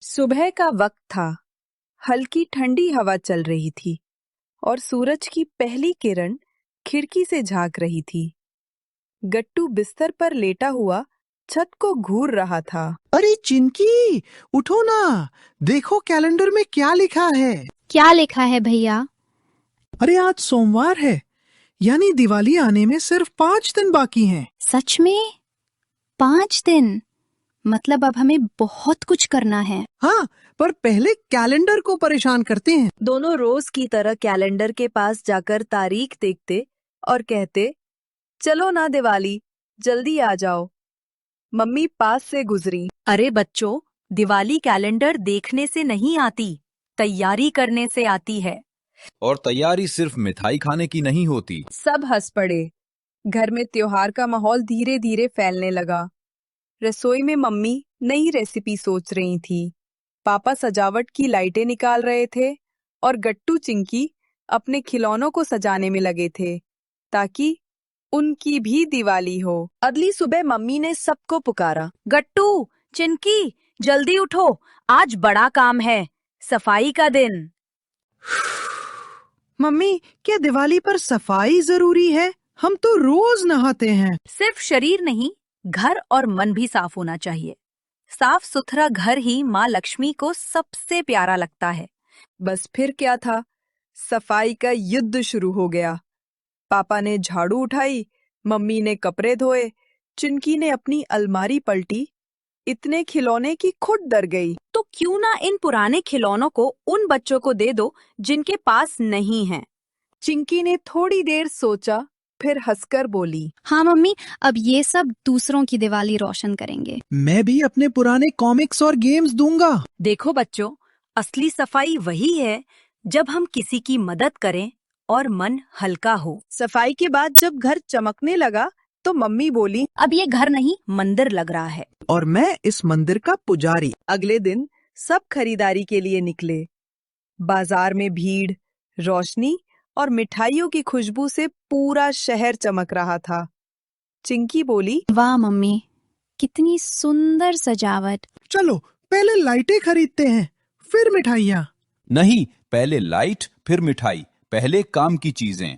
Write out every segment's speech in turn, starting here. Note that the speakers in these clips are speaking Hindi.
सुबह का वक्त था। हल्की ठंडी हवा चल रही थी और सूरज की पहली किरण खिड़की से झांक रही थी। गट्टू बिस्तर पर लेटा हुआ छत को घूर रहा था। अरे चिंकी, उठो ना। देखो कैलेंडर में क्या लिखा है। क्या लिखा है भैया? अरे आज सोमवार है, यानी दिवाली आने में सिर्फ 5 दिन बाकी हैं। सच में? 5 दिन? मतलब अब हमें बहुत कुछ करना है। हाँ, पर पहले कैलेंडर को परेशान करते हैं। दोनों रोज की तरह कैलेंडर के पास जाकर तारीख देखते और कहते, चलो ना दिवाली, जल्दी आ जाओ। मम्मी पास से गुजरी। अरे बच्चों, दिवाली कैलेंडर देखने से नहीं आती, तैयारी करने से आती है। और तैयारी सिर्फ मिठाई खाने की नहीं होती। सब हंस पड़े। घर में त्योहार का माहौल धीरे धीरे फैलने लगा। रसोई में मम्मी नई रेसिपी सोच रही थी, पापा सजावट की लाइटें निकाल रहे थे और गट्टू चिंकी अपने खिलौनों को सजाने में लगे थे ताकि उनकी भी दिवाली हो। अगली सुबह मम्मी ने सबको पुकारा। गट्टू, चिंकी, जल्दी उठो, आज बड़ा काम है, सफाई का दिन। मम्मी, क्या दिवाली पर सफाई जरूरी है? हम तो रोज नहाते हैं। सिर्फ शरीर नहीं, घर और मन भी साफ होना चाहिए। साफ सुथरा घर ही माँ लक्ष्मी को सबसे प्यारा लगता है। बस फिर क्या था, सफाई का युद्ध शुरू हो गया। पापा ने झाड़ू उठाई, मम्मी ने कपड़े धोए, चिंकी ने अपनी अलमारी पलटी। इतने खिलौने की खुद डर गई। तो क्यों ना इन पुराने खिलौनों को उन बच्चों को दे दो जिनके पास नहीं है। चिंकी ने थोड़ी देर सोचा, फिर हंसकर बोली, हाँ मम्मी, अब ये सब दूसरों की दिवाली रोशन करेंगे। मैं भी अपने पुराने कॉमिक्स और गेम्स दूंगा। देखो बच्चों, असली सफाई वही है जब हम किसी की मदद करें और मन हल्का हो। सफाई के बाद जब घर चमकने लगा तो मम्मी बोली, अब ये घर नहीं, मंदिर लग रहा है। और मैं इस मंदिर का पुजारी। अगले दिन सब खरीदारी के लिए निकले। बाजार में भीड़, रोशनी और मिठाइयों की खुशबू से पूरा शहर चमक रहा था। चिंकी बोली, वाह मम्मी, कितनी सुंदर सजावट। चलो पहले लाइटें खरीदते हैं, फिर मिठाइयाँ। नहीं, पहले लाइट फिर मिठाई, पहले काम की चीजें।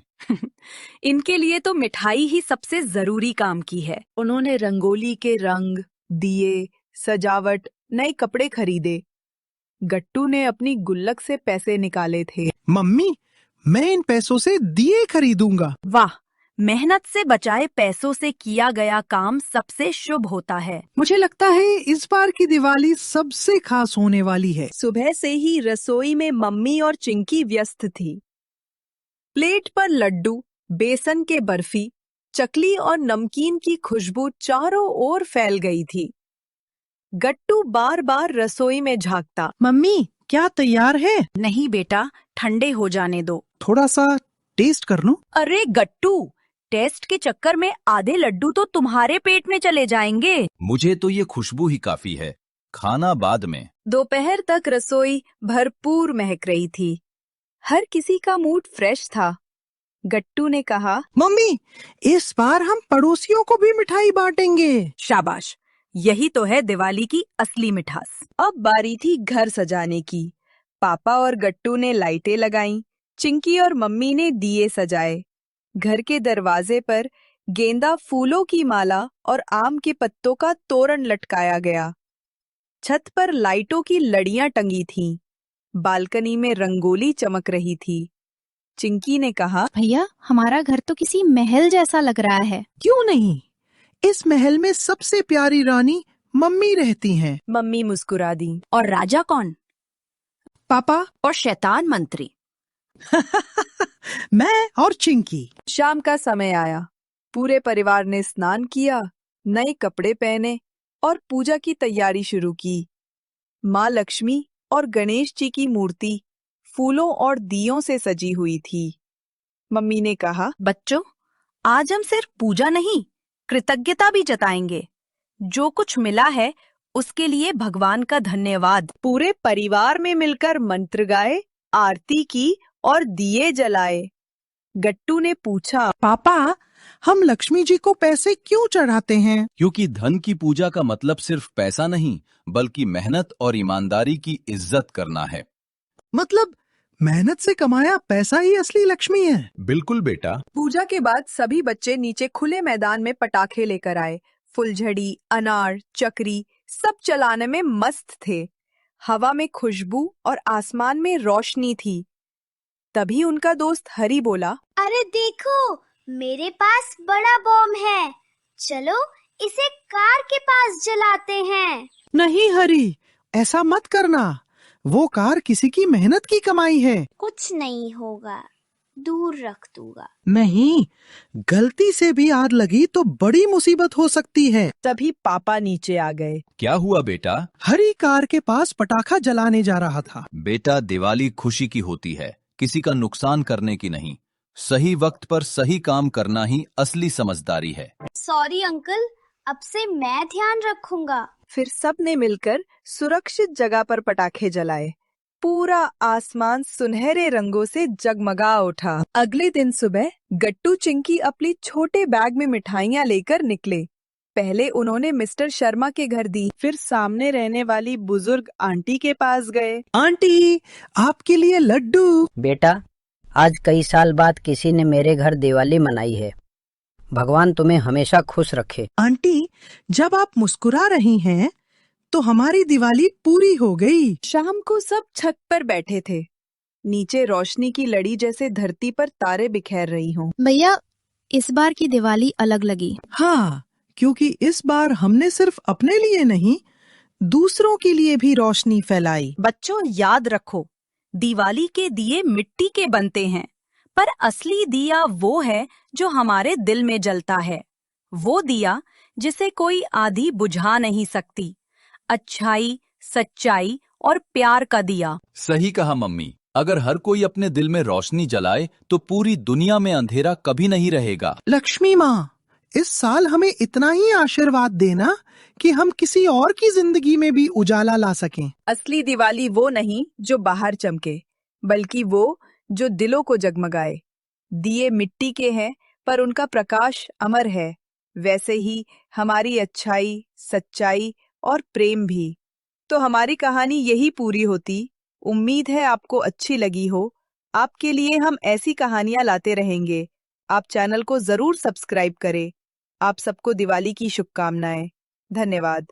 इनके लिए तो मिठाई ही सबसे जरूरी काम की है। उन्होंने रंगोली के रंग, दिए, सजावट, नए कपड़े खरीदे। गट्टू ने अपनी गुल्लक से पैसे निकाले थे। मम्मी, मैं इन पैसों से दिए खरीदूंगा। वाह, मेहनत से बचाए पैसों से किया गया काम सबसे शुभ होता है। मुझे लगता है इस बार की दिवाली सबसे खास होने वाली है। सुबह से ही रसोई में मम्मी और चिंकी व्यस्त थी। प्लेट पर लड्डू, बेसन के बर्फी, चकली और नमकीन की खुशबू चारों ओर फैल गई थी। गट्टू बार बार रसोई में झांकता। मम्मी, क्या तैयार है? नहीं बेटा, ठंडे हो जाने दो। थोड़ा सा टेस्ट कर लूं? अरे गट्टू, टेस्ट के चक्कर में आधे लड्डू तो तुम्हारे पेट में चले जाएंगे। मुझे तो ये खुशबू ही काफी है, खाना बाद में। दोपहर तक रसोई भरपूर महक रही थी। हर किसी का मूड फ्रेश था। गट्टू ने कहा, मम्मी, इस बार हम पड़ोसियों को भी मिठाई बांटेंगे। शाबाश, यही तो है दिवाली की असली मिठास। अब बारी थी घर सजाने की। पापा और गट्टू ने लाइटें लगाईं, चिंकी और मम्मी ने दिए सजाए। घर के दरवाजे पर गेंदा फूलों की माला और आम के पत्तों का तोरण लटकाया गया। छत पर लाइटों की लड़ियां टंगी थीं। बालकनी में रंगोली चमक रही थी। चिंकी ने कहा, भैया, हमारा घर तो किसी महल जैसा लग रहा है। क्यों नहीं, इस महल में सबसे प्यारी रानी मम्मी रहती हैं। मम्मी मुस्कुरा दी। और राजा कौन? पापा और शैतान मंत्री। मैं और चिंकी। शाम का समय आया। पूरे परिवार ने स्नान किया, नए कपड़े पहने और पूजा की तैयारी शुरू की। माँ लक्ष्मी और गणेश जी की मूर्ति फूलों और दियों से सजी हुई थी। मम्मी ने कहा, बच्चों, आज हम सिर्फ पूजा नहीं, कृतज्ञता भी जताएंगे। जो कुछ मिला है उसके लिए भगवान का धन्यवाद। पूरे परिवार में मिलकर मंत्र गाए, आरती की और दिए जलाए। गट्टू ने पूछा, पापा, हम लक्ष्मी जी को पैसे क्यों चढ़ाते हैं? क्योंकि धन की पूजा का मतलब सिर्फ पैसा नहीं, बल्कि मेहनत और ईमानदारी की इज्जत करना है। मतलब मेहनत से कमाया पैसा ही असली लक्ष्मी है। बिल्कुल बेटा। पूजा के बाद सभी बच्चे नीचे खुले मैदान में पटाखे लेकर आए। फुलझड़ी, अनार, चक्री सब चलाने में मस्त थे। हवा में खुशबू और आसमान में रोशनी थी। तभी उनका दोस्त हरी बोला, अरे देखो, मेरे पास बड़ा बॉम्ब है। चलो इसे कार के पास जलाते हैं। नहीं हरी, ऐसा मत करना। वो कार किसी की मेहनत की कमाई है। कुछ नहीं होगा, दूर रख दूंगा। नहीं, गलती से भी आग लगी तो बड़ी मुसीबत हो सकती है। तभी पापा नीचे आ गए। क्या हुआ बेटा? हरी कार के पास पटाखा जलाने जा रहा था। बेटा, दिवाली खुशी की होती है, किसी का नुकसान करने की नहीं। सही वक्त पर सही काम करना ही असली समझदारी है। सॉरी अंकल, अब से मैं ध्यान रखूंगा। फिर सब ने मिलकर सुरक्षित जगह पर पटाखे जलाए। पूरा आसमान सुनहरे रंगों से जगमगा उठा। अगले दिन सुबह गट्टू चिंकी अपनी छोटे बैग में मिठाइयाँ लेकर निकले। पहले उन्होंने मिस्टर शर्मा के घर दी, फिर सामने रहने वाली बुजुर्ग आंटी के पास गए। आंटी, आपके लिए लड्डू। बेटा, आज कई साल बाद किसी ने मेरे घर दिवाली मनाई है। भगवान तुम्हें हमेशा खुश रखे। आंटी, जब आप मुस्कुरा रही हैं, तो हमारी दिवाली पूरी हो गई। शाम को सब छत पर बैठे थे। नीचे रोशनी की लड़ी जैसे धरती पर तारे बिखेर रही हों। भैया, इस बार की दिवाली अलग लगी। हाँ, क्योंकि इस बार हमने सिर्फ अपने लिए नहीं, दूसरों के लिए भी रोशनी फैलाई। बच्चों, याद रखो, दिवाली के दिए मिट्टी के बनते हैं, पर असली दिया वो है जो हमारे दिल में जलता है। वो दिया जिसे कोई आंधी बुझा नहीं सकती। अच्छाई, सच्चाई और प्यार का दिया। सही कहा मम्मी। अगर हर कोई अपने दिल में रोशनी जलाए तो पूरी दुनिया में अंधेरा कभी नहीं रहेगा। लक्ष्मी माँ, इस साल हमें इतना ही आशीर्वाद देना कि हम किसी और की जिंदगी में भी उजाला ला सकें। असली दिवाली वो नहीं जो बाहर चमके, बल्कि वो जो दिलों को जगमगाए। दिए मिट्टी के हैं, पर उनका प्रकाश अमर है। वैसे ही हमारी अच्छाई, सच्चाई और प्रेम भी। तो हमारी कहानी यही पूरी होती। उम्मीद है आपको अच्छी लगी हो। आपके लिए हम ऐसी कहानियां लाते रहेंगे। आप चैनल को जरूर सब्सक्राइब करें। आप सबको दिवाली की शुभकामनाएं। धन्यवाद।